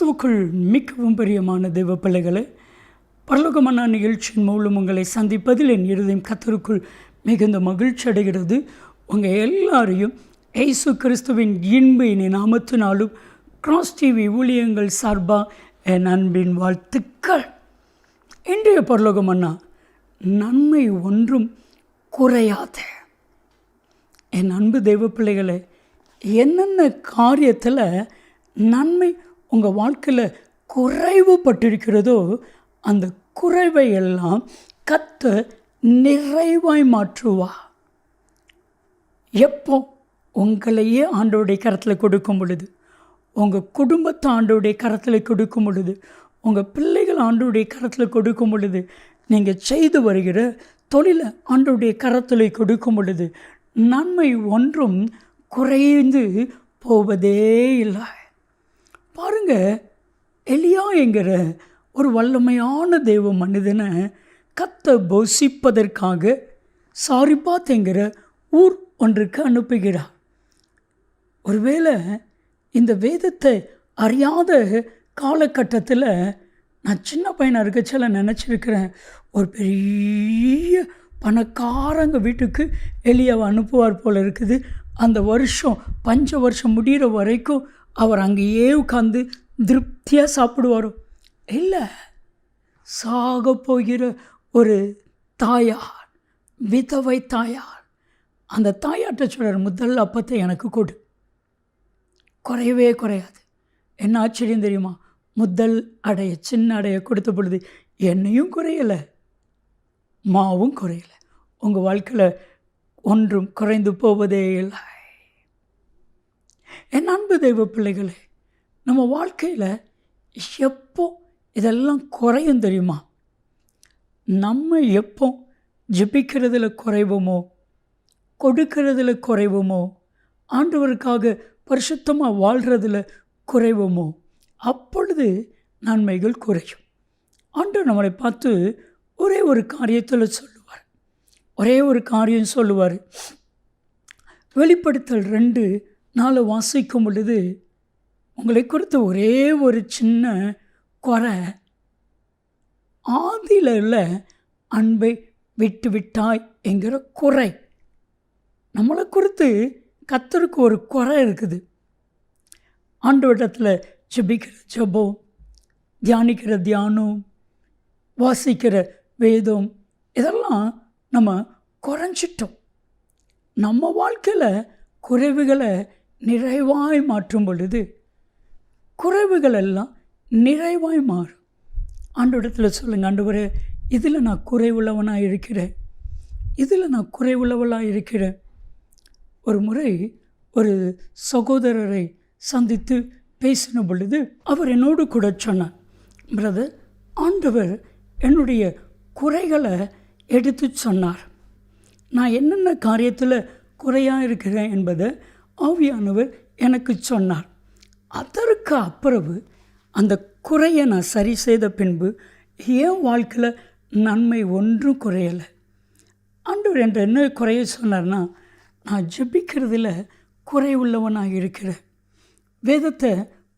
கிறிஸ்துவுக்குள் மிகவும் பிரியமான தெய்வ பிள்ளைகளே, பரலோகமான நிகழ்ச்சியின் மூலம் உங்களை சந்திப்பதில் என் இருதயம் கர்த்தருக்குள் மிகுந்த மகிழ்ச்சி அடைகிறது. உங்கள் எல்லாரையும் இயேசு கிறிஸ்துவின் இன்ப நாமத்தினாலும் கிராஸ் டிவி ஊழியங்கள் சார்பாக என் அன்பின் வாழ்த்துக்கள். இன்றைய பரலோகமன்னா நன்மை ஒன்றும் குறையாத என் அன்பு தெய்வ பிள்ளைகளே, என்னென்ன காரியத்தில் நன்மை உங்கள் வாழ்க்கையில் குறைவுபட்டிருக்கிறதோ அந்த குறைவை எல்லாம் கர்த்தர் நிறைவாய் மாற்றுவா. எப்போ உங்களையே ஆண்டவருடைய கரத்தில் கொடுக்கும் பொழுது, உங்கள் குடும்பத்தை ஆண்டவருடைய கரத்தில் கொடுக்கும் பொழுது, உங்கள் பிள்ளைகள் ஆண்டவருடைய கரத்தில் கொடுக்கும் பொழுது, நீங்கள் செய்து வருகிற தொழிலை ஆண்டவருடைய கரத்தில் கொடுக்கும் பொழுது நன்மை ஒன்றும் குறைந்து போவதே இல்லை. பாருங்க, எலியா என்கிற ஒரு வல்லமையான தெய்வ மனிதனை கர்த்தர் போஷிப்பதற்காக சாரிபாத் என்கிற ஊர் ஒன்றுக்கு அனுப்புகிறார். ஒருவேளை இந்த வேதத்தை அறியாத காலகட்டத்தில் நான் சின்ன பையனாக இருக்கச்சில நினச்சிருக்கிறேன், ஒரு பெரிய பணக்காரங்க வீட்டுக்கு எலியாவை அனுப்புவார் போல் இருக்குது. அந்த வருஷம் பஞ்ச வருஷம் முடிகிற வரைக்கும் அவர் அங்கேயே உட்காந்து திருப்தியாக சாப்பிடுவாரோ. இல்லை, சாக போகிற ஒரு தாயார், விதவை தாயார், அந்த தாயார்கிட்ட சொல்கிறார், முதல் அப்பத்தை எனக்கு கொடு, குறையவே குறையாது. என்ன ஆச்சரியம் தெரியுமா? முதல் அடைய, சின்ன அடைய கொடுத்த பொழுது எண்ணெயும் குறையலை, மாவும் குறையலை. உங்கள் வாழ்க்கையில் ஒன்றும் குறைந்து போவதே இல்லை. என் அன்பு தெய்வ பிள்ளைகளே, நம்ம வாழ்க்கையில் எப்போ இதெல்லாம் குறையும் தெரியுமா? நம்ம எப்போ ஜெபிக்கிறதுல குறைவோமோ, கொடுக்கறதுல குறைவோமோ, ஆண்டவருக்காக பரிசுத்தமாக வாழ்கிறதுல குறைவோமோ, அப்பொழுது நன்மைகள் குறையும். ஆண்டவர் நம்மளை பார்த்து ஒரே ஒரு காரியத்தில் சொல்லுவார், ஒரே ஒரு காரியம் சொல்லுவார். வெளிப்படுத்தல் 2:4 வாசிக்கும் பொழுது உங்களை குறித்து ஒரே ஒரு சின்ன குறை, ஆதியில் உள்ள அன்பை விட்டு விட்டாய் என்கிற குறை. நம்மளை குறித்து கர்த்தருக்கு ஒரு குறை இருக்குது. ஆண்டவரிடத்தில் ஜெபிக்கிற ஜெபம், தியானிக்கிற தியானம், வாசிக்கிற வேதம், இதெல்லாம் நம்ம குறைஞ்சிட்டோம். நம்ம வாழ்க்கையில் குறைவுகளை நிறைவாய் மாற்றும் பொழுது குறைவுகள் எல்லாம் நிறைவாய் மாறும். ஆண்டவரிடத்தில் சொல்லுங்கள், ஆண்டவரே, இதில் நான் குறைவுள்ளவனாக இருக்கிறேன், இதில் நான் குறைவுள்ளவளாக இருக்கிறேன். ஒரு முறை ஒரு சகோதரரை சந்தித்து பேசின பொழுது அவர் என்னோடு கூட சொன்னார், பிரதர், ஆண்டவர் என்னுடைய குறைகளை எடுத்து சொன்னார். நான் என்னென்ன காரியத்தில் குறையாக இருக்கிறேன் என்பதை ஆவியானவர் எனக்கு சொன்னார். அதற்கு அப்புறவு அந்த குறையை நான் சரி செய்த பின்பு என் வாழ்க்கையில் நன்மை ஒன்றும் குறையலை. ஆண்டவர் என்ற என்ன குறைய சொன்னார்னா, நான் ஜெபிக்கிறதுல குறை உள்ளவனாக இருக்கிறேன், வேதத்தை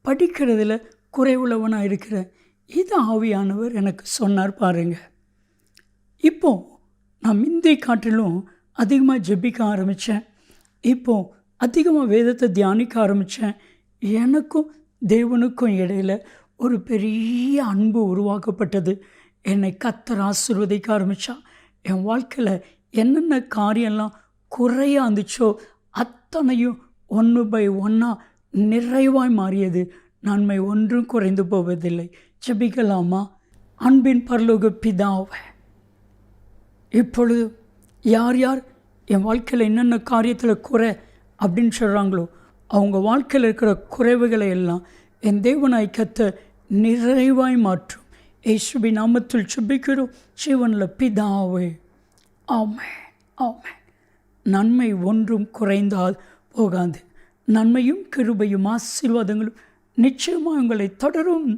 படிக்கிறதுல குறை உள்ளவனாக இருக்கிறேன். இது ஆவியானவர் எனக்கு சொன்னார். பாருங்கள், இப்போது நான் முந்தைய காட்டிலும் அதிகமாக ஜெபிக்க ஆரம்பித்தேன். இப்போது அதிகமாக வேதத்தை தியானிக்க ஆரம்பித்தேன். எனக்கும் தேவனுக்கும் இடையில் ஒரு பெரிய அன்பு உருவாக்கப்பட்டது. என்னை கர்த்தர் ஆசீர்வதிக்க ஆரம்பித்தா. என் வாழ்க்கையில் என்னென்ன காரியம்லாம் குறையாக இருந்துச்சோ அத்தனையும் 1/1 நிறைவாய் மாறியது. நன்மை ஒன்றும் குறைந்து போவதில்லை. ஜெபிக்கலாமா? அன்பின் பரலோக பிதாவே, இப்பொழுது யார் யார் என் வாழ்க்கையில் என்னென்ன காரியத்தில் குறை அப்படின்னு சொல்கிறாங்களோ அவங்க வாழ்க்கையில் இருக்கிற குறைவுகளை எல்லாம் என் தேவனாய் கர்த்தர் நிறைவாய் மாற்றும். இயேசுவின் நாமத்தில் ஜெபிக்கிறோம் ஜீவனில் பிதாவே, ஆமென், ஆமென். நன்மை ஒன்றும் குறைந்தால் போகாது. நன்மையும் கிருபையும் ஆசீர்வாதங்களும் நிச்சயமாக உங்களை தொடரும்.